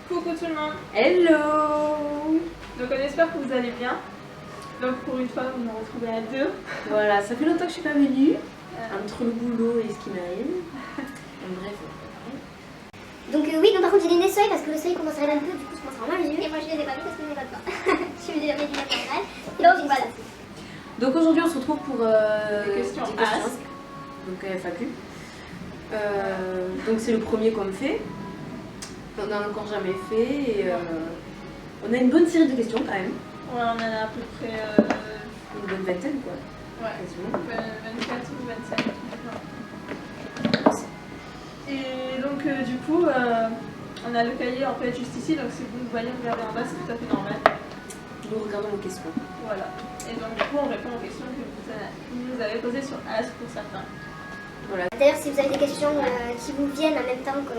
Coucou tout le monde. Hello. Donc on espère que vous allez bien. Donc pour une fois vous nous retrouvez à deux. Voilà, ça fait longtemps que je suis pas venue, entre le boulot et ce qui m'arrive. Bref. Donc oui, donc par contre j'ai des soleil parce que le soleil commence à rêver un peu, du coup je commence à avoir mal aux yeux. Et moi je les ai pas mis parce que je n'ai pas de temps. Je suis réduire la normal. Donc voilà. Donc aujourd'hui on se retrouve pour des questions. Donc FAQ. Donc c'est le premier qu'on fait. On n'a encore jamais fait et on a une bonne série de questions quand même. Ouais, on en a à peu près une bonne vingtaine quoi. Ouais, quasiment. 24 ou 25. Et donc du coup, on a le cahier en fait juste ici, donc si vous voyez regarder en bas, c'est tout à fait normal. Nous regardons vos questions. Voilà. Et donc du coup, on répond aux questions que vous nous avez posées sur Ask pour certains. Voilà. D'ailleurs, si vous avez des questions qui vous viennent en même temps que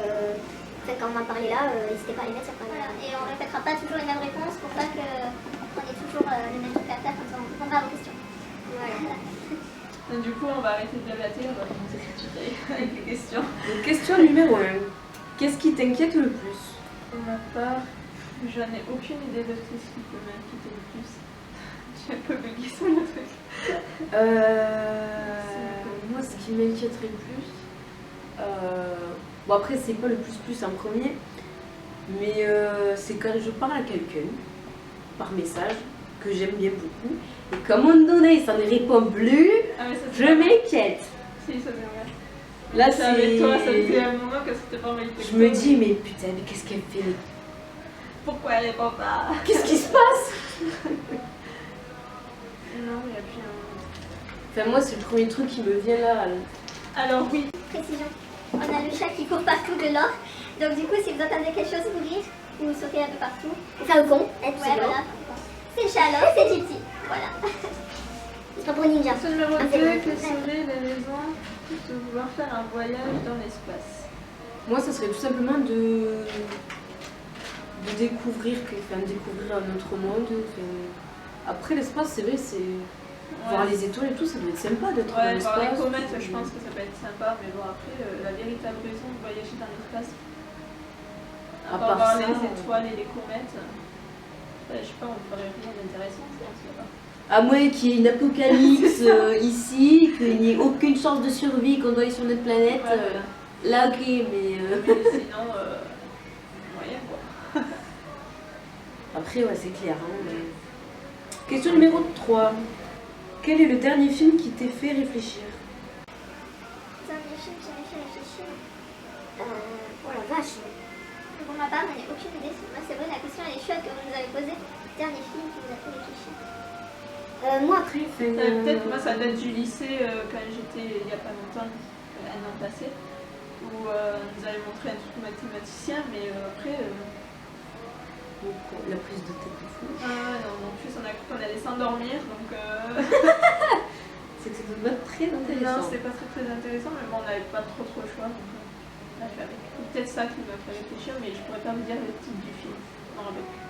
quand on m'a parlé là, n'hésitez pas à les mettre. Voilà. Et on ne répétera pas toujours les mêmes réponses pour pas qu'on ait toujours les mêmes trucs à faire quand on répondra à vos questions. Voilà. Donc du coup, on va arrêter de blablater, on va commencer tout de suite avec les questions. Donc, question numéro 1. Qu'est-ce qui t'inquiète le plus? Pour ma part, je n'ai aucune idée de ce qui peut m'inquiéter le plus. J'ai un peu bugué sur le truc. Moi, ce qui m'inquiéterait le plus, bon après c'est pas le plus en premier, mais c'est quand je parle à quelqu'un par message que j'aime bien beaucoup et qu'à un moment donné ça ne répond plus, je m'inquiète. Si, ça vient bien. Là c'est avec toi, ça faisait un moment que c'était pas mal. Je me dis mais putain, mais qu'est-ce qu'elle fait? Pourquoi elle répond pas? Qu'est-ce qui se passe? Non, il n'y a plus un... Enfin moi c'est le premier truc qui me vient là. Alors oui. Précision. On a le chat qui court partout de l'or. Donc du coup, si vous entendez quelque chose courir ou sauter un peu partout, ou faire le con, ouais, voilà. C'est le chat alors, c'est Gypsy. Voilà. C'est pas pour ninja. Question numéro 2, quelles seraient les raisons de vouloir faire un voyage dans l'espace? Moi ça serait tout simplement de découvrir un autre monde. Après l'espace c'est vrai, c'est voir les étoiles et tout, ça doit être sympa d'être dans l'espace. Voir les comètes, je pense que ça peut être sympa, mais bon après la véritable raison de voyager dans l'espace, à part voir les étoiles et les comètes, je sais pas, on ferait rien d'intéressant, je pense là-bas. À moins qu'il y ait une apocalypse ici, qu'il n'y ait aucune chance de survie, qu'on doit aller sur notre planète, là ok, mais sinon, moyen quoi. Après ouais c'est clair. Hein, mais... Question numéro 3. Quel est le dernier film qui t'ait fait réfléchir? Dernier film qui m'a fait réfléchir. Oh la vache. Pour ma part, j'en ai aucune idée. Moi, c'est vrai, la question elle est chouette que vous nous avez posée. Dernier film qui vous a fait réfléchir. Moi après, peut-être moi ça date du lycée quand j'étais il y a pas longtemps, un an passé, où on nous avait montré un truc mathématicien, mais après. La prise de tête est fou. Non, en plus on a cru qu'on allait s'endormir, donc... C'est que ça doit être très intéressant. Non, c'était pas très intéressant, mais bon, on n'avait pas trop le choix, donc on a fait avec. Peut-être ça qui m'a fait réfléchir, mais je pourrais pas vous dire le titre du film. Je m'en rappelle plus.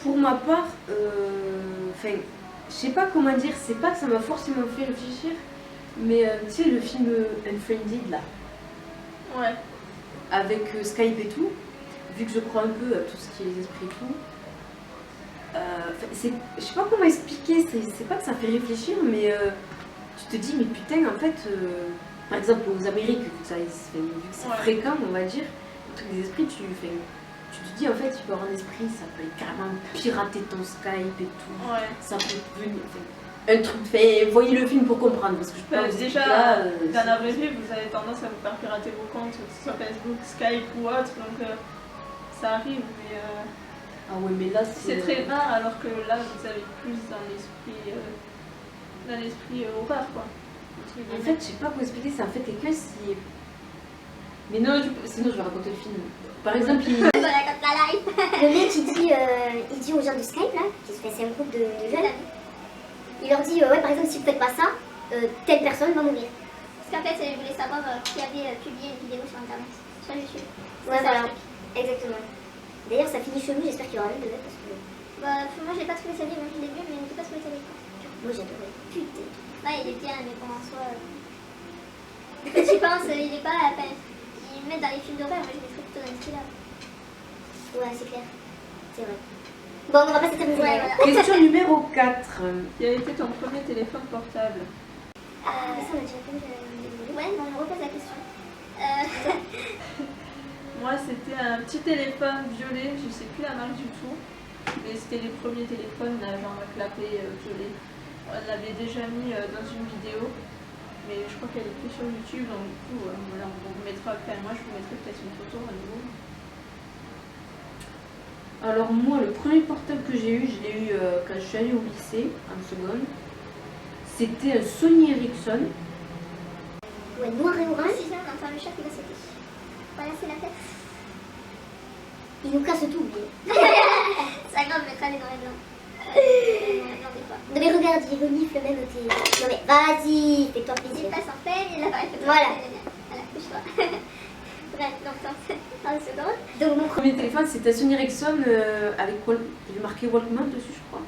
Pour ma part, je sais pas comment dire, c'est pas que ça m'a forcément fait réfléchir, mais tu sais le film Unfriended là. Ouais. Avec Skype et tout, vu que je crois un peu à tout ce qui est les esprits et tout, je sais pas comment expliquer, c'est pas que ça fait réfléchir, mais tu te dis, mais putain, en fait, par exemple aux Amériques, vu que c'est fréquent, on va dire, le truc des esprits, tu te dis, en fait, tu peux avoir un esprit, ça peut carrément pirater ton Skype et tout, ça peut venir. Un truc fait, voyez le film pour comprendre parce que je pense déjà là, dans la vraie vie vous avez tendance à vous faire pirater vos comptes, que ce soit Facebook, Skype ou autre, donc ça arrive, mais ah ouais, mais là c'est très rare, alors que là vous avez plus dans l'esprit horreur quoi. En fait je sais pas comment expliquer, c'est en fait quelqu'un si... Mais non, sinon je vais raconter le film. Par exemple le mec il dit aux gens de Skype là, c'est un groupe de jeunes. Il leur dit, ouais, par exemple, si vous faites pas ça, telle personne va mourir. Parce qu'en fait, je voulais savoir qui avait publié une vidéo sur internet, sur YouTube. Ouais, voilà, exactement. D'ailleurs, ça finit chelou, j'espère qu'il y aura une de parce que... Bah, moi, j'ai pas trouvé ça bien, moi je l'ai vu, mais j'ai pas trouvé ça bien. Moi, j'ai adoré. Putain. Ouais, il est bien, mais pour en soi... Quand tu penses, il est pas... Enfin, mettre dans les films d'horreur, moi je mettrais plutôt dans les thrillers. Ouais, c'est clair. C'est vrai. Bon, on va pas s'éterniser. Ouais, là. voilà. Question numéro 4. Quel a été ton premier téléphone portable? Mais ça, on a déjà fait. Ouais, non, je repose la question. Moi, c'était un petit téléphone violet, je sais plus la marque du tout, mais c'était les premiers téléphones, là, genre clapé violet. On l'avait déjà mis dans une vidéo, mais je crois qu'elle est plus sur YouTube, donc du coup, voilà, on vous mettra, moi je vous mettrai peut-être une photo à nouveau. Alors moi, le premier portable que j'ai eu, je l'ai eu quand je suis allée au lycée, en seconde. C'était un Sony Ericsson. Ouais, noir et orange. Si on entend le chat qui va sauter. Voilà, c'est la fête. Il nous casse tout, lui. C'est pas grave, on mettra les noirs et blancs. Non, des fois. Non, mais regarde, il renifle même tes. Non, mais vas-y, fais-toi Il plaisir. passe en peine, il apparaît photo. Voilà. Voilà, couche-toi. Bref, donc dans une seconde. Donc, mon Mon premier téléphone, c'était un Sony Ericsson avec il y avait marqué Walkman dessus, je crois.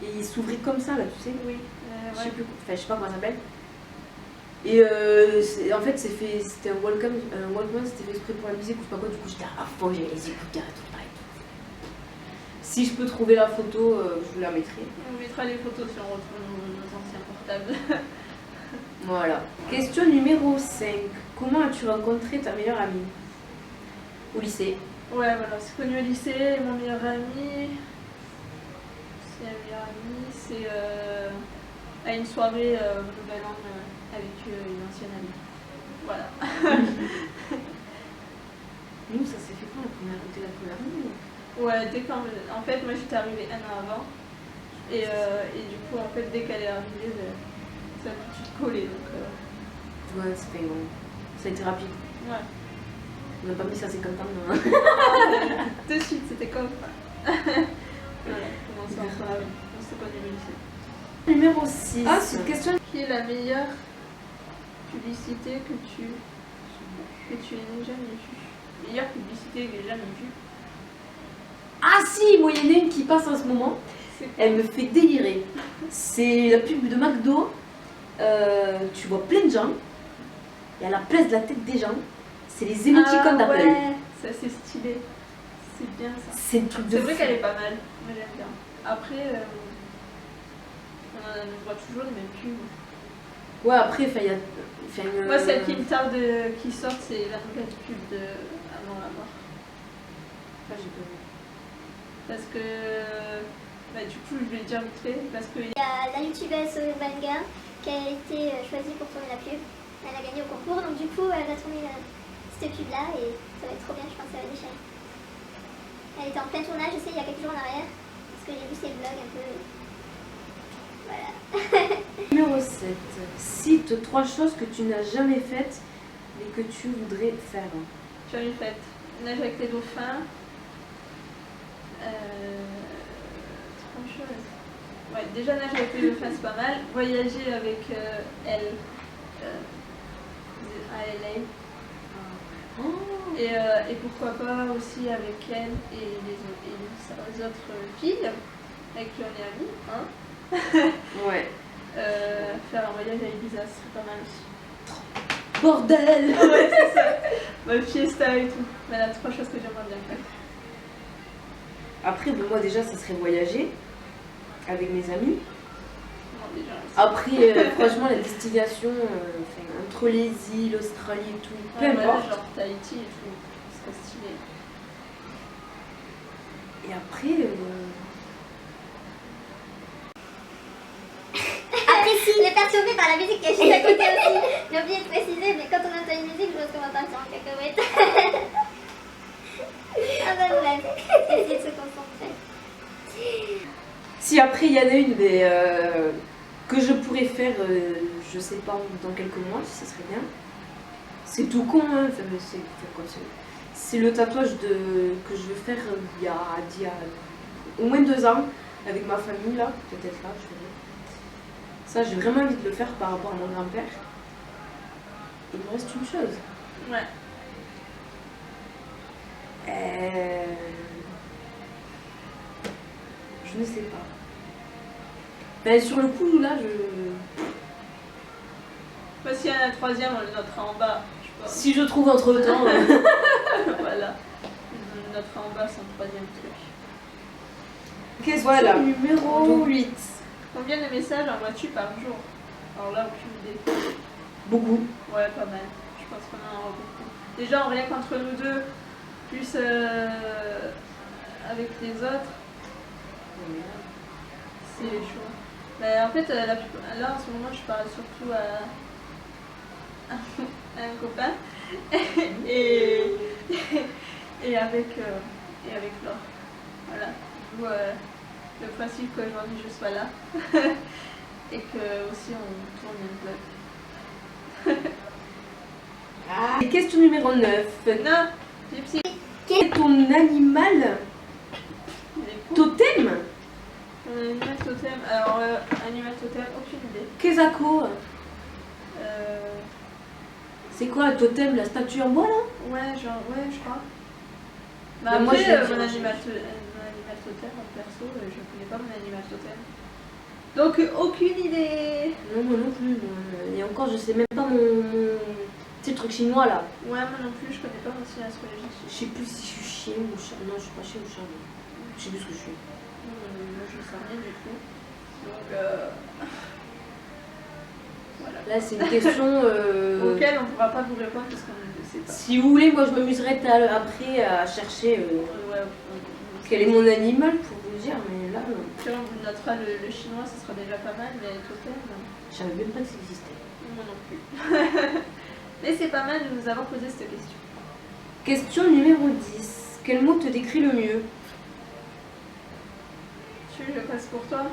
Et il s'ouvrait comme ça, là, tu sais. Oui, Je sais ouais. plus, enfin, je sais pas comment ça s'appelle. Et en fait, c'était un Walkman, c'était fait exprès pour la musique ou je sais pas quoi. Du coup, j'étais à fond, j'avais les écouteurs et tout, pareil. Si je peux trouver la photo, je vous la mettrai. On mettra les photos si on retrouve nos anciens portables. Voilà. Question numéro 5. Comment as-tu rencontré ta meilleure amie? Au lycée. Ouais, voilà, c'est connu au lycée, mon meilleur ami. C'est un meilleur ami, c'est à une soirée au Nouvel An avec une ancienne amie. Voilà. Nous, ça s'est fait quand dès la première année? Ouais, en fait, moi j'étais arrivée un an avant. Et du coup, en fait, dès qu'elle est arrivée, ça a tout de suite collé. Donc, Ouais, ça a été rapide. ouais. On n'a pas mis ça 50 ans, non. De suite, c'était comme ça. Voilà, comment ça, on s'est connu au lycée. Numéro 6. Ah, c'est une question. Qui est la meilleure publicité que tu aies jamais vue? Meilleure publicité que j'ai jamais vue. Ah si, moi il y en a une qui passe en ce moment. C'est quoi? Elle me fait délirer. C'est la pub de McDo. Tu vois plein de gens. Et à la place de la tête des gens, c'est les émoticônes d'Apple. Ouais, ça c'est stylé. C'est bien ça. C'est un truc de C'est vrai fou. qu'elle est pas mal. Moi j'aime bien. Après, on voit toujours les mêmes pubs. Ouais, après, il y a. Moi, celle qui me tarde qui sort, c'est la nouvelle pub de Avant la mort. Ah, j'ai pas vu. Parce que. Bah, du coup, je vais le dire vite fait. Parce que. Il y a la youtubeuse Vanga qui a été choisie pour tourner la pub. Elle a gagné au concours, donc du coup elle va tourner cette pub là et ça va être trop bien, je pense que ça va déchirer. Elle était en plein tournage, je sais, il y a quelques jours en arrière, parce que j'ai vu ses vlogs un peu. Voilà. Numéro 7. Cite 3 choses que tu n'as jamais faites mais que tu voudrais faire. J'en ai fait nage avec les dauphins. 3 choses. Ouais, déjà nager avec les dauphins, c'est pas mal. Voyager avec elle à LA. Oh. Et pourquoi pas aussi avec elle et les autres filles avec qui on est amis. Hein. Ouais. Faire un voyage à Ibiza, ce serait pas mal aussi. Bordel. Ouais, c'est ça. Ma fiesta et tout. Voilà, 3 choses que j'aimerais bien faire. Après, bon, moi déjà, ça serait voyager avec mes amis. Non, déjà, Après, franchement, la destination, entre les îles, l'Australie et tout, peu ouais, importe. genre Tahiti et tout, ce serait stylé. Et après, Après si, il est perturbé par la musique qui est juste à côté aussi. J'ai oublié de préciser, mais quand on entend une musique, je pense qu'on va partir en cacahuète. Ah bah bref, essayez de se concentrer. si après il y en a une que je pourrais faire, je sais pas, dans quelques mois, si ça serait bien. C'est tout con, hein. Enfin, mais c'est le tatouage que je veux faire il y a au moins 2 ans avec ma famille là, peut-être là, je verrai. Ça, j'ai vraiment envie de le faire par rapport à mon grand-père. Il me reste une chose. Ouais. Je ne sais pas. Ben, sur le coup, là, Bah, s'il y en a un 3e, on le notera en bas, je Si je trouve entre temps. Voilà. Notre en bas, son troisième truc. Question Voilà. numéro 8. Combien de messages envoies-tu par jour? Alors là, aucune idée. Beaucoup. Ouais, pas mal. Je pense qu'on en envoie beaucoup. Déjà, rien qu'entre nous deux, plus avec les autres, c'est chaud. Mais en fait, là, en ce moment, je parle surtout à un copain et avec Laure. Voilà. Du coup, le principe qu'aujourd'hui je sois là et que aussi on tourne une vlog. Et question numéro 9. Non, Gypsy, Quel est ton animal il est cool. totem? Mon animal totem, alors animal totem, aucune idée. Kezako. Euh, C'est quoi le totem? La statue en bois là? ouais, genre, ouais, je crois. Bah, Mais moi, après, je vais mon dire, animal totem, en perso, je connais pas mon animal totem. Donc, aucune idée. Non, moi non plus. Et encore, je sais même pas mon petit truc chinois là. Ouais, moi non plus, je connais pas mon signe astrologique. Je sais plus si je suis chien ou chat. Non, je suis pas chien ou chat. Je sais plus ce que je suis. Moi, je sais rien du tout. Donc, voilà. Là, c'est une question. Auquel on pourra pas vous répondre parce qu'on ne sait pas. Si vous voulez, moi je m'amuserai après à chercher Ouais, quel est mon animal pour vous dire, mais là, non. Puis on vous notera le chinois, ce sera déjà pas mal, mais totem, non. Je savais même pas que ça existait. Moi non plus. Mais c'est pas mal de nous avoir posé cette question. Question numéro 10. Quel mot te décrit le mieux? Tu je passe pour toi.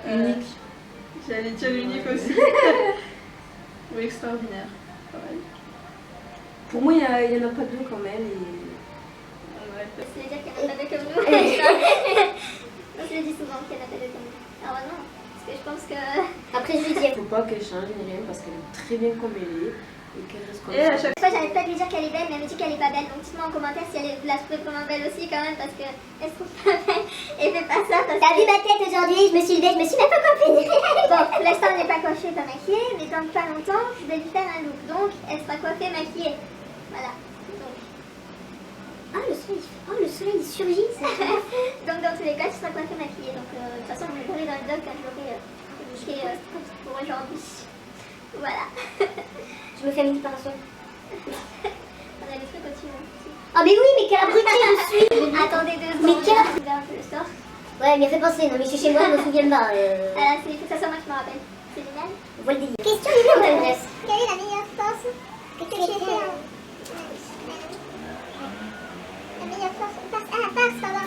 Unique. J'allais dire unique aussi. Ou extraordinaire. Pareil. Pour moi, il y en a pas deux comme elle. Ouais. Ça veut dire qu'il n'y en a pas deux comme nous. On se le dit souvent qu'il n'y en a pas deux comme nous. Alors non, parce que je pense que... Après, je lui dis, Il faut pas qu'elle change ni rien parce qu'elle est très bien comme elle est et qu'elle reste comme Et à ça. chaque Des fois, j'arrête pas de lui dire qu'elle est belle, mais elle me dit qu'elle est pas belle. Donc dites-moi en commentaire si vous la trouvez vraiment belle aussi quand même, parce que elle se trouve pas belle. Et fais pas ça parce t'as vu que... ma tête aujourd'hui, je me suis levée, je me suis même pas coiffée. Bon, pour l'instant, elle n'est pas coiffée, pas maquillée, mais dans pas longtemps, je vais lui faire un look. Donc, elle sera coiffée, maquillée. Voilà. Donc, Le soleil il surgit, ça. donc dans tous les cas, tu seras coiffée, maquillée. Donc, de toute façon, je vais parler dans le vlog quand je l'aurai publié pour aujourd'hui. Voilà. Je me fais une préparation. On a des trucs au-dessus. Ah mais oui, mais quel abruti je suis. Attendez 2 secondes. Mais quel... Je vais un peu le store. Ouais, mais fait penser, non mais je suis chez moi, je me souviens pas. Ah, c'est que ça soit moi qui me rappelle. C'est génial. Voilà le délire. Question numéro 9. Quelle est la meilleure force que tu aies fait en... La meilleure force... Farce, pardon.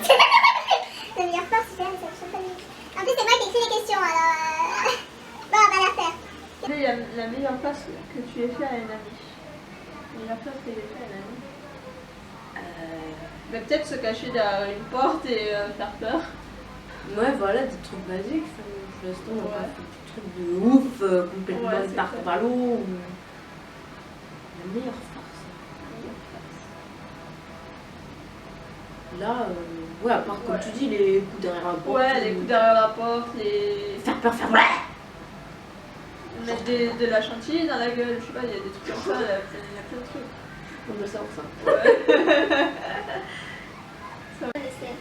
La meilleure force, c'est ça, je sais pas. En plus, c'est moi qui écris les questions, alors... Bon, on va la faire. Quelle est la meilleure place que tu aies fait à un ami? La meilleure place que tu aies fait à un ami? Mais peut-être se cacher derrière une porte et faire peur. Ouais, voilà, des trucs basiques. Pour l'instant, on va Ouais. pas faire des trucs de ouf, complètement Ouais, c'est par ça. par l'eau. La meilleure farce. Là, ouais, à part, comme Ouais. tu dis, les coups derrière la porte. Ouais, les coups derrière la porte, les... Faire peur, faire ouais. mettre de la chantilly dans la gueule, je sais pas, il y a des trucs comme ça, il y a plein de trucs. On doit savoir ça. Je sais.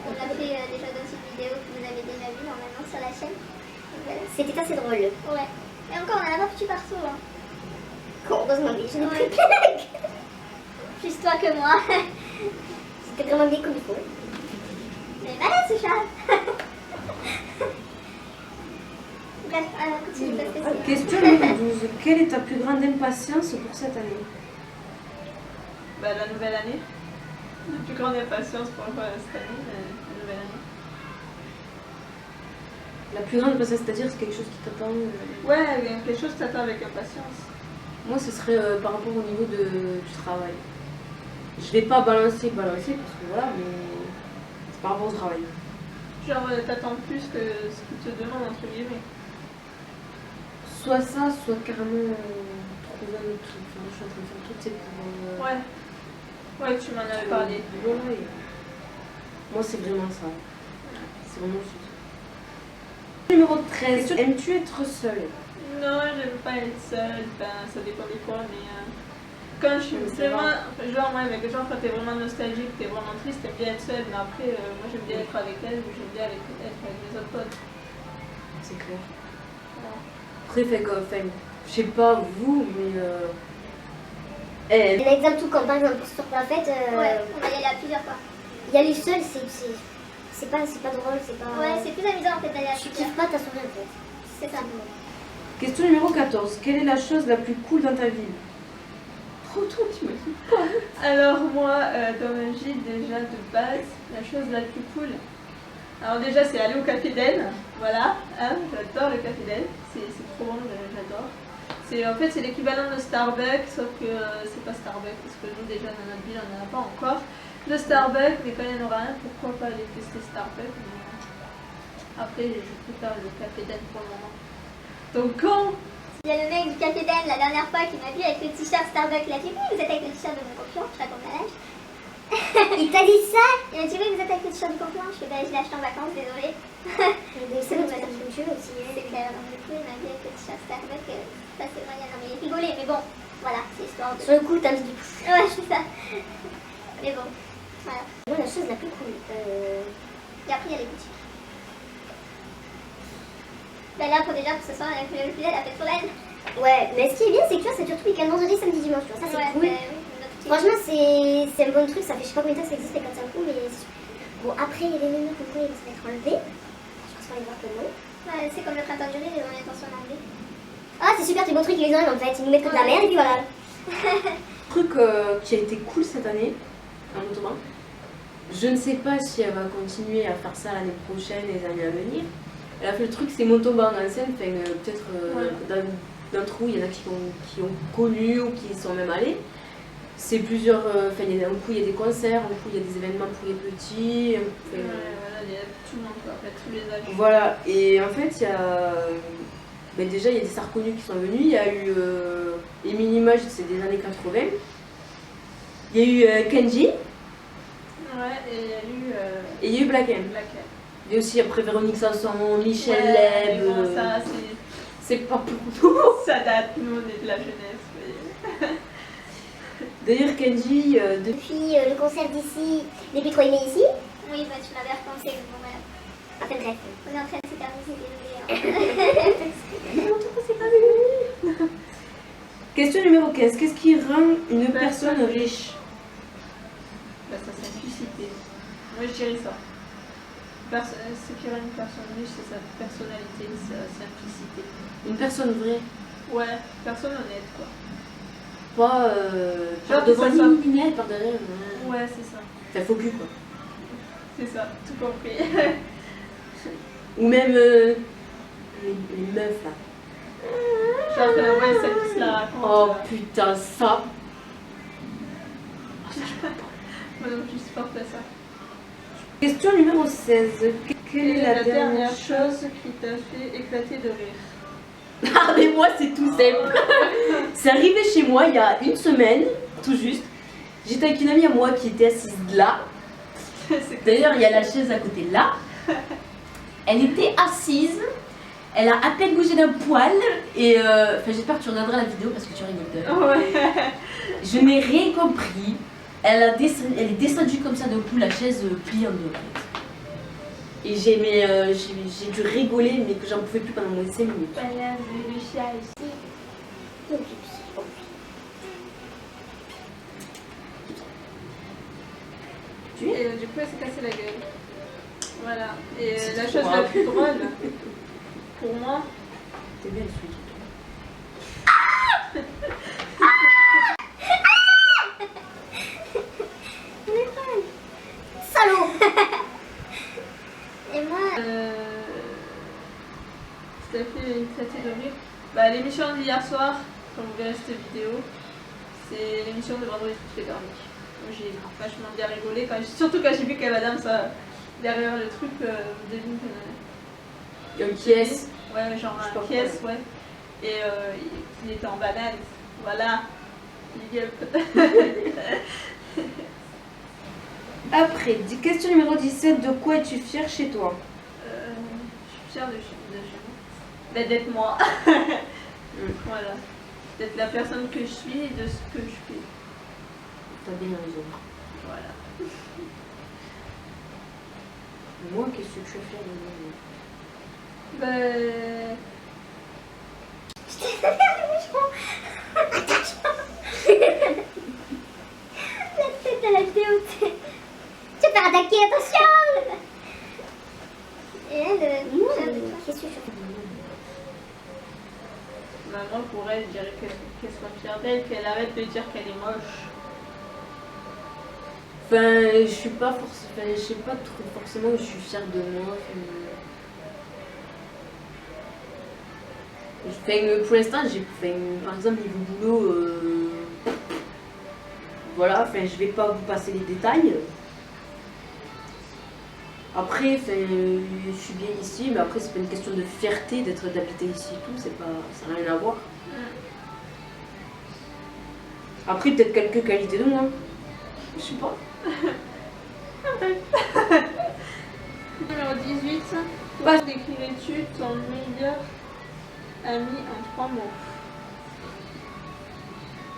On a fait déjà dans une vidéo que vous avez déjà vue normalement sur la chaîne. Donc, voilà. C'était assez drôle. Ouais. Et encore, on en a pas foutu partout. Hein. Heureusement, mais je n'ai Ouais. plus blague. Plus toi que moi. C'était vraiment bien comme il faut. Mais malade ce chat. Bref, continue parce que c'est... Question numéro 12. Quelle est ta plus grande impatience pour cette année? Bah, la nouvelle année. La plus grande impatience pour cette année, la nouvelle année. La plus grande impatience, c'est-à-dire c'est quelque chose qui t'attend. Ouais, il y a quelque chose que t'attends avec impatience. Moi, ce serait par rapport au niveau du travail. Je vais pas balancer parce que voilà, mais c'est par rapport au travail. Genre, t'attends plus que ce qu'ils te demandent, entre guillemets. Soit ça, soit carrément trouver un autre truc. Enfin, je suis en train de faire tout, c'est pour. Ouais. Ouais, tu m'en avais parlé. Voilà, moi, c'est vraiment ça. C'est vraiment ça. Numéro 13. Aimes-tu être seule? Non, j'aime pas être seule, enfin, ça dépend des fois, mais quand je suis vraiment, genre, ouais, mais genre quand t'es vraiment nostalgique, t'es vraiment triste, t'aimes bien être seule, mais après, moi j'aime bien être avec elle ou j'aime bien être avec mes autres potes. C'est clair. Après, fait que, enfin, je sais pas vous, mais Un exemple tout comme par exemple sur la fête, Ouais, on va y aller à plusieurs fois. y aller seul, c'est pas drôle, c'est pas. Ouais, c'est plus amusant en fait d'aller à Tu plusieurs. kiffes pas ta soirée en fait. C'est ça. question numéro 14. Quelle est la chose la plus cool dans ta vie? Trop tôt, tu m'as dit. Alors moi, dans ma vie, déjà de base, la chose la plus cool, alors déjà c'est aller au Café Den, voilà, hein, j'adore le Café Den, c'est trop bon, j'adore. En fait c'est l'équivalent de Starbucks, sauf que c'est pas Starbucks, parce que nous déjà dans notre ville on n'en a pas encore de Starbucks, mais quand il y en aura un, pourquoi pas aller tester Starbucks, mais après je préfère le Café Den pour le moment. Donc quand Il y a le mec du Café Den la dernière fois qui m'a vu avec le t-shirt Starbucks. Il a dit oui, vous êtes avec le t-shirt de mon concurrent, je raconte ma âge. Il t'a dit ça? Il m'a dit oui, vous êtes avec le t-shirt du concurrent. Je fais bah je l'ai acheté en vacances, désolé. C'est bon, tu vas comme tu veux aussi. C'est clair, donc du coup il m'a vu avec le t-shirt Starbucks. Ça c'est moyen, non mais il rigolait, mais bon, voilà, c'est histoire de. Sur le coup, t'as mis du coup. Ouais, c'est ça. Mais bon, voilà. Moi, la chose la plus cool. Et après il y a les boutiques. Bah là, pour ce soir, avec le filet, la fête foraine. Ouais, mais ce qui est bien, c'est que tu vois, c'est surtout week-end vendredi, samedi, dimanche, tu vois, ça c'est cool. Bah, oui, notre petit- Franchement, c'est un bon truc, ça fait je sais pas combien de temps que ça existe les 4-5 coups, mais bon, après, il y a des menus comme quoi ils vont se mettre enlevés. Je pense pas les voir que non. Ouais, c'est comme le printemps du riz, ils ont l'intention d'enlever. Ah, c'est super, tes bons trucs, ils les enlèvent en fait, ils nous mettent que de la merde et puis voilà. Truc qui a été cool cette année, en motorin. Je ne sais pas si elle va continuer à faire ça l'année prochaine et les années à venir. Elle a fait le truc, c'est Montauban en scène, enfin, peut-être d'entre vous, il y en a qui ont connu ou qui y sont même allés. C'est plusieurs, enfin, un coup il y a des concerts, un coup il y a des événements pour les petits. ouais, voilà, il y a tout le monde, quoi, en fait, tous les âges. Voilà, et en fait, il y a. Ben déjà, il y a des stars connues qui sont venues. Il y a eu Émilie Mage, c'est des années 80. Il y a eu Kenji. Ouais, et il y a eu Et il y a eu Black M. Black M. Il y a aussi après Véronique Sanson, Michel Ouais, Leb. mais bon, ça, c'est pas pour nous. ça date, nous on est de la jeunesse. Mais... D'ailleurs, Kenji, Depuis le concert d'ici, depuis Trop Aimé ici, Oui, bah tu m'avais repensé, mais bon, voilà. enfin bref. On est en train de s'éterniser, désolé. question numéro 15. Qu'est-ce qui rend une personne riche? Bah, sa simplicité. Moi je dirais ça. Ce qui rend une personne riche, c'est sa personnalité, sa simplicité. Une personne vraie. Ouais, personne honnête quoi. Pas Genre par que devant ça soit- une lumière, par derrière. Ouais, c'est ça. Enfin, faux cul quoi. C'est ça, tout compris. Ou même les meufs là. Genre, ouais, celle qui se la raconte. Oh putain, ça. Moi non plus, je supporte pas ça. Question numéro 16. Quelle est la dernière chose qui t'a fait éclater de rire? Ah mais moi c'est tout simple. C'est arrivé chez moi il y a une semaine, tout juste. J'étais avec une amie à moi qui était assise là. D'ailleurs il y a la chaise à côté là. Elle était assise. Elle a à peine bougé d'un poil. Et enfin j'espère que tu regarderas la vidéo parce que tu rigoles. Ouais. Je n'ai rien compris. Elle est descendue comme ça d'un coup, la chaise pliée en deux. Et j'ai dû rigoler, mais que j'en pouvais plus pendant moins de 5 minutes. Voilà, le chat ici. Donc, Et du coup, elle s'est cassé la gueule. Voilà. Et C'est la trop chose la grave. plus drôle, pour moi, T'es bien celui salaud. Et moi, tout à fait éclaté de rire. Bah, l'émission d'hier soir, quand vous verrez cette vidéo, c'est l'émission de Vendredi toutes les garnies. Moi, j'ai vachement bien rigolé, surtout quand j'ai vu qu'elle Madame ça derrière le truc, devine Il y a une pièce. ouais, genre Je sais un pas pièce, quoi. ouais. Et il était en banane. Voilà. Big up. Après, question numéro 17. De quoi es-tu fière chez toi? Je suis fière de chez moi. D'être moi. Voilà. D'être la personne que je suis et de ce que je fais. T'as bien raison. Voilà. Moi, qu'est-ce que tu veux faire de Ben... La tête à la vidéo, tu sais. Tu vas te faire attaquer, attention. Et elle, qu'est-ce que je fais? Maman, pour elle, je dirais qu'elle soit fière d'elle, qu'elle arrête de dire qu'elle est moche. Enfin, je suis pas forcément... Enfin, je sais pas trop forcément où je suis fière de moi. Enfin, pour l'instant, par exemple, niveau boulot, voilà, enfin, je vais pas vous passer les détails. Après, enfin, je suis bien ici, mais après, c'est pas une question de fierté d'habiter ici et tout, ça n'a rien à voir. Après, peut-être quelques qualités de moi. Je sais pas. Numéro 18. Comment décrirais-tu ton meilleur ami en 3 mots?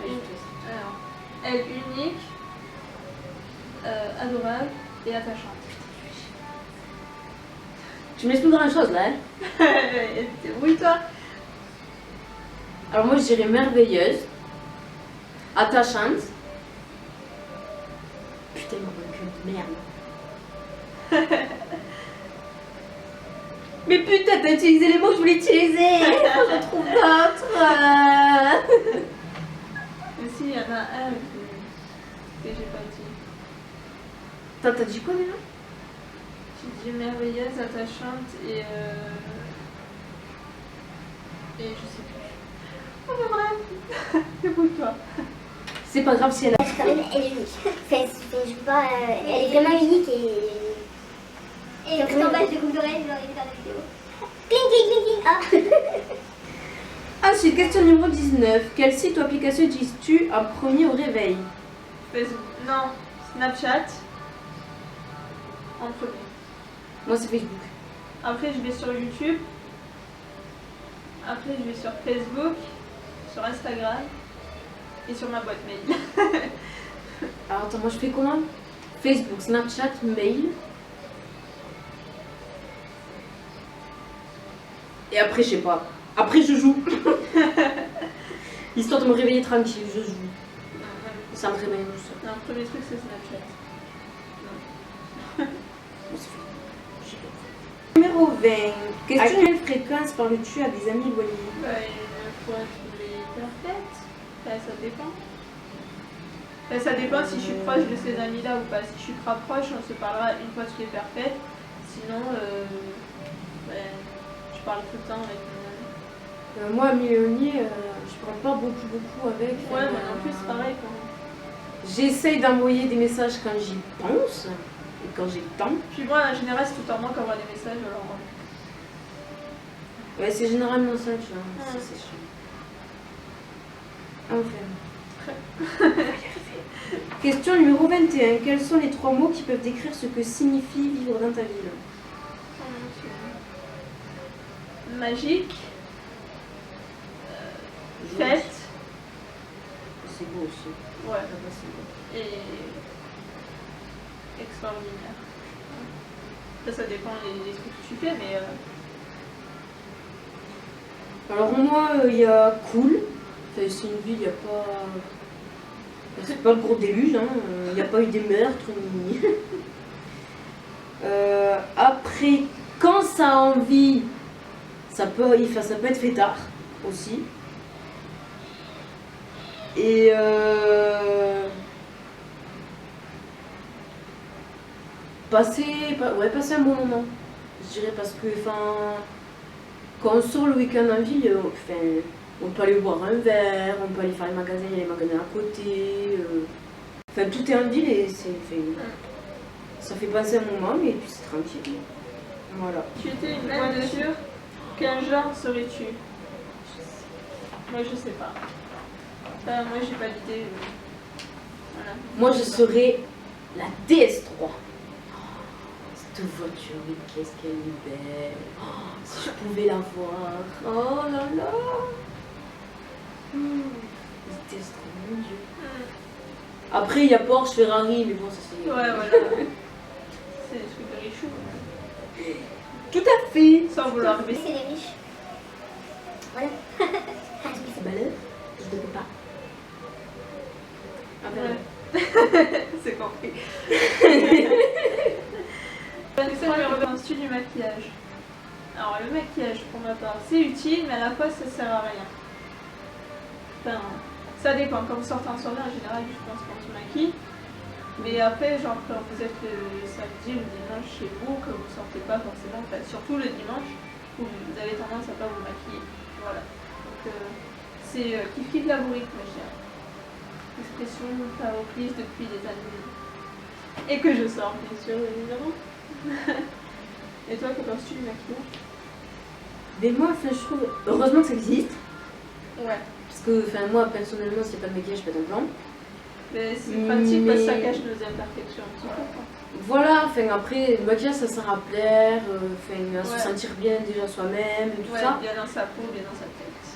Alors, elle unique, adorable et attachante. Tu m'expliques grand chose là, hein? Oui, toi? Alors moi je dirais merveilleuse, attachante. Putain, il m'a merde. Mais putain, t'as utilisé les mots que je voulais utiliser. Je trouve d'autres. Mais si, il y en a un que j'ai pas dit. T'as dit quoi déjà? J'ai dit merveilleuse, attachante et je sais plus. Oh mais bref, débrouille-toi. C'est pas grave si elle a... Quand même, elle est unique. Enfin, je veux pas, elle est vraiment unique Et tout en bas de boucle d'oreille, je l'aurais vu dans la vidéo. Cling, cling, cling, cling. Ah. Ensuite, question numéro 19. Quel site ou application utilises-tu en premier au réveil? Facebook. Non, Snapchat. En premier. Moi c'est Facebook. Après je vais sur YouTube. Après je vais sur Facebook, sur Instagram et sur ma boîte mail. Alors attends, moi je fais comment? Facebook, Snapchat, mail. Et après je sais pas. Après je joue. Histoire de me réveiller tranquille, je joue. Ça me réveille tout ça. Non, le premier truc c'est Snapchat. Numéro 20. À quelle fréquence parles-tu à des amis éloignés? Il faut être parfaite. Ça dépend. Ça dépend si je suis proche de ces amis-là ou pas. Si je suis pas proche, on se parlera une fois toutes les parfaites. Sinon, je parle tout le temps avec mes amis. Moi, amis éloignés, je parle pas beaucoup avec. Ouais, moi non plus, c'est pareil. J'essaye d'envoyer des messages quand j'y pense. Et quand j'ai le temps. Puis moi, en général, c'est tout en moi qui envoie des messages. Alors... Ouais, c'est généralement ça, tu vois. Ouais. C'est chiant. Enfin. Question numéro 21. Quels sont les 3 mots qui peuvent décrire ce que signifie vivre dans ta ville? Magique. Fête. C'est beau aussi. Ouais. Là-bas, c'est beau. Et extraordinaire. Ça dépend des trucs que tu fais, mais... Alors moi, il y a cool. Enfin, c'est une ville, il n'y a pas... C'est pas le gros déluge, hein. Il n'y a pas eu des meurtres, ni... Après, quand ça a envie, ça peut être fêtard aussi. Et passer un bon moment, je dirais, parce que quand on sort le week-end en ville, on peut aller boire un verre, on peut aller faire les magasins, il y a les magasins à côté. Tout est en ville et ça fait passer un moment et puis c'est tranquille. Voilà. Tu étais une voiture, quel genre serais-tu? Moi je sais pas. Moi j'ai pas d'idée. Voilà. Moi je serais la DS3. Cette voiture, mais qu'est-ce qu'elle est belle. Oh, si je pouvais la voir. Oh là là. Ils testent trop, mon Dieu. Après, il y a Porsche, Ferrari, mais bon, ça c'est... Ouais, voilà. C'est des trucs de richoux. Tout à fait. Sans vouloir C'est baisser. les riches. Voilà. Bah là, je ne peux pas. Ah ben, Ouais. C'est compris. Vanessa, je vais revenir au sujet du maquillage. Alors, le maquillage, pour ma part, c'est utile, mais à la fois, ça sert à rien. Enfin, ça dépend. Quand vous sortez en soirée, en général, je pense qu'on se maquille. Mais après, genre, quand vous êtes le samedi ou le dimanche chez vous, que vous ne sortez pas forcément, enfin, surtout le dimanche, où vous avez tendance à pas vous maquiller. Voilà. Donc, c'est kiff-kiff laborique, ma chère. Expression favorite depuis des années. Et que je sors, bien sûr, évidemment. Et toi, que penses-tu du maquillage? mais moi, enfin, je trouve... Heureusement que ça existe. Ouais. Parce que, enfin, moi, personnellement, s'il n'y a pas de maquillage, je pète un plan. Mais c'est pratique parce que ça Mais- cache nos imperfections un petit peu. Quoi. Voilà, enfin, après, le maquillage, ça sert à plaire, enfin, à se Ouais. sentir bien déjà soi-même, et tout Ouais, ça. bien dans sa peau, bien dans sa tête.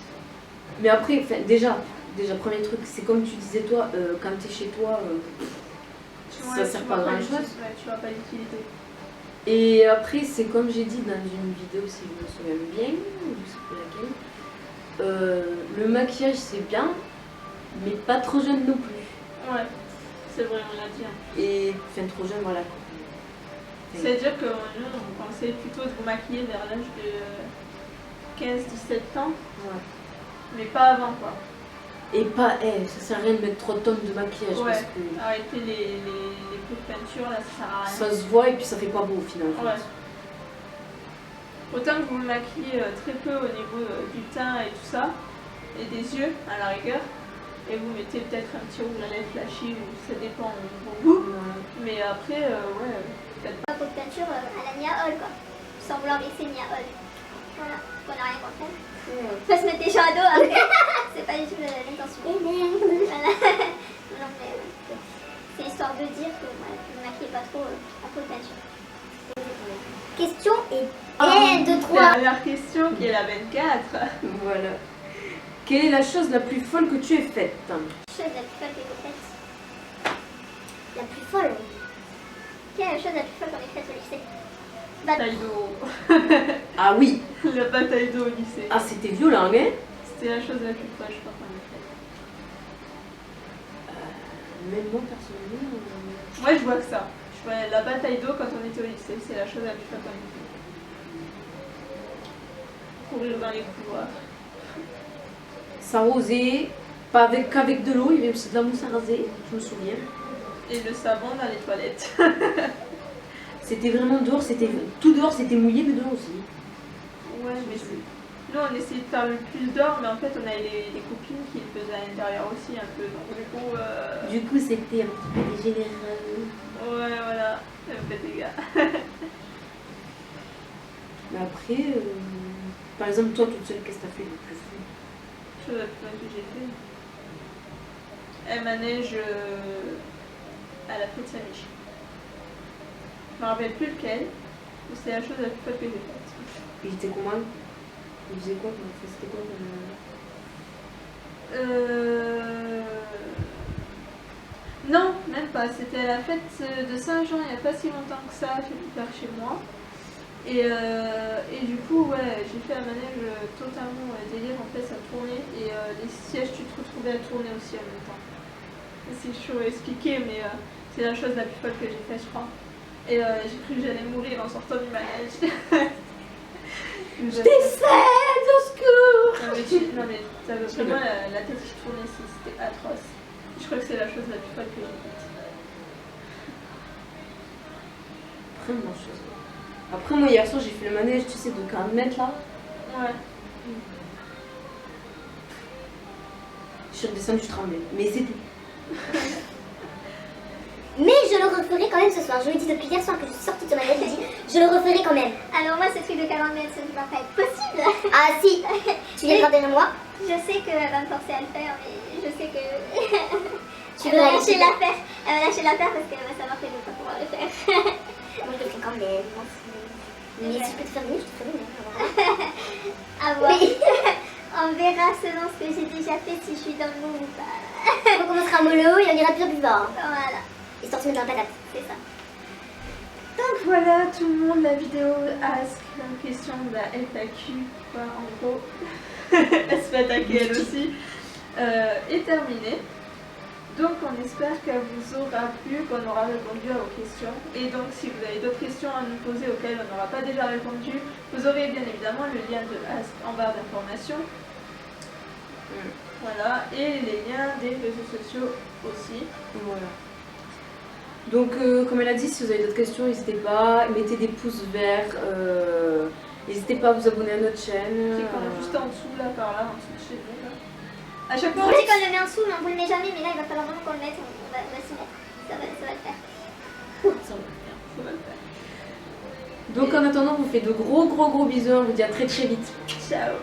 Mais après, enfin, déjà, premier truc, c'est comme tu disais toi, quand t'es chez toi, ça sert pas à grand chose. Ouais, tu vois pas l'utilité. Et après, c'est comme j'ai dit dans une vidéo, si je me souviens bien, je sais plus laquelle, le maquillage c'est bien, mais pas trop jeune non plus. Ouais, c'est vrai, on l'a dit. Hein. Et enfin, trop jeune, voilà. Enfin, C'est-à-dire que nous, on pensait plutôt de vous maquiller vers l'âge de 15-17 ans, ouais. mais pas avant quoi. Et pas, ça sert à rien de mettre 3 tonnes de maquillage Ouais. parce que Arrêter les coups de peinture là, ça sert à rien. ça se voit et puis ça fait pas beau au final. en fait. Ouais. Autant que vous le maquillez très peu au niveau du teint et tout ça, et des yeux à la rigueur, et vous mettez peut-être un petit rouge à lèvres flashy, ou ça dépend de vos goûts, Ouais. mais après, ouais, faites Pas pour de peinture à la Nia Hall, quoi. Sans vouloir blesser Nia Hall. Voilà, on n'a rien contre elle. On peut se mettre des gens à dos, hein. C'est pas du tout l'intention. Voilà. Non, mais ouais. C'est histoire de dire que ouais, ne maquillez pas trop en peau de peinture. Question et 1, 2, 3. Dernière question qui est la 24. Voilà. Quelle est la chose la plus folle que tu aies faite? Chose la plus folle que j'ai faite. La plus folle. Quelle est la chose la plus folle qu'on ait faite au lycée? Bataille d'eau. Ah oui. La bataille d'eau au lycée. Ah, c'était violent, hein? C'était la chose la plus folle, je crois qu'on a faite. Même moi, personnellement... Moi, je vois que ça. Je vois la bataille d'eau quand on était au lycée, c'est la chose la plus folle qu'on ait faite. Courir dans les couloirs. S'arroser, pas qu'avec de l'eau, il y avait aussi de la mousse à raser, je me souviens. Et le savon dans les toilettes. C'était vraiment dehors, tout dehors, c'était mouillé, mais dehors aussi. Ouais, mais c'est... Nous, on essayait de faire le plus d'or, mais en fait, on avait les copines qui le faisaient à l'intérieur aussi un peu. Donc, du coup... Du coup, c'était un petit peu dégénéré. Ouais, voilà. Ça me fait des gars. Mais après, par exemple, toi, toute seule, qu'est-ce que t'as fait le plus fou? Chose la plus folle que j'ai fait. Elle manège à la fête Saint-Mich. Je me rappelle plus lequel, mais c'est la chose la plus folle que j'ai faite. Il était comment? Il faisait quoi? C'était quoi Non, même pas. C'était à la fête de Saint-Jean il n'y a pas si longtemps que ça, vers chez moi. Et du coup, ouais, j'ai fait un manège totalement délire. En fait, ça tournait et les sièges, tu te retrouvais à tourner aussi en même temps. C'est chaud à expliquer, mais c'est la chose la plus folle que j'ai faite, je crois. Et j'ai cru que j'allais mourir en sortant du manège. Je décède, au secours! Non mais t'avais vraiment la tête qui tournait, c'était atroce. Je crois que c'est la chose la plus folle que j'ai faite. Vraiment chose. Après, moi, hier soir, j'ai fait le manège, tu sais, de 40 mètres là. Ouais. Je suis redescendue, je tremblais. Mais c'est tout. Mais je le referai quand même ce soir. Je le dis depuis hier soir que je suis sortie de ce manège, je dis je le referai quand même. Alors moi, ce truc de 40 mètres, ça ne va pas être possible. Ah si, tu viendras derrière moi. Je sais qu'elle va me forcer à le faire, mais je sais que... Tu elle veux va aller lâcher l'affaire. Elle va lâcher l'affaire parce qu'elle va savoir que je ne vais pas pouvoir le faire. Moi je le ferai quand même. Mais si je peux te faire mieux, je te ferai mieux. À voir. Oui. On verra selon ce que j'ai déjà fait si je suis dans le mood ou pas. On commencera mollo et on ira de plus en plus fort. Voilà, Histoire de se mettre dans la patate. c'est ça. Donc voilà tout le monde, la vidéo Ask, la question de la FAQ, quoi, en gros, elle se fait attaquer elle aussi, est terminée. Donc on espère qu'elle vous aura plu, qu'on aura répondu à vos questions. Et donc si vous avez d'autres questions à nous poser auxquelles on n'aura pas déjà répondu, vous aurez bien évidemment le lien de Ask en barre d'informations. Voilà, et les liens des réseaux sociaux aussi. Voilà. Donc, comme elle a dit, si vous avez d'autres questions, n'hésitez pas, mettez des pouces verts, n'hésitez pas à vous abonner à notre chaîne. Qui est juste en dessous, là, par là, en dessous de chez nous. Là. À chaque fois, On dit qu'on le met en dessous, mais on ne le met jamais, mais là il va falloir vraiment qu'on le mette, on va s'y mettre. Ça va le faire. ça va le faire, ça va le faire. Donc, en attendant, on vous fait de gros bisous, on vous dit à très vite. Ciao.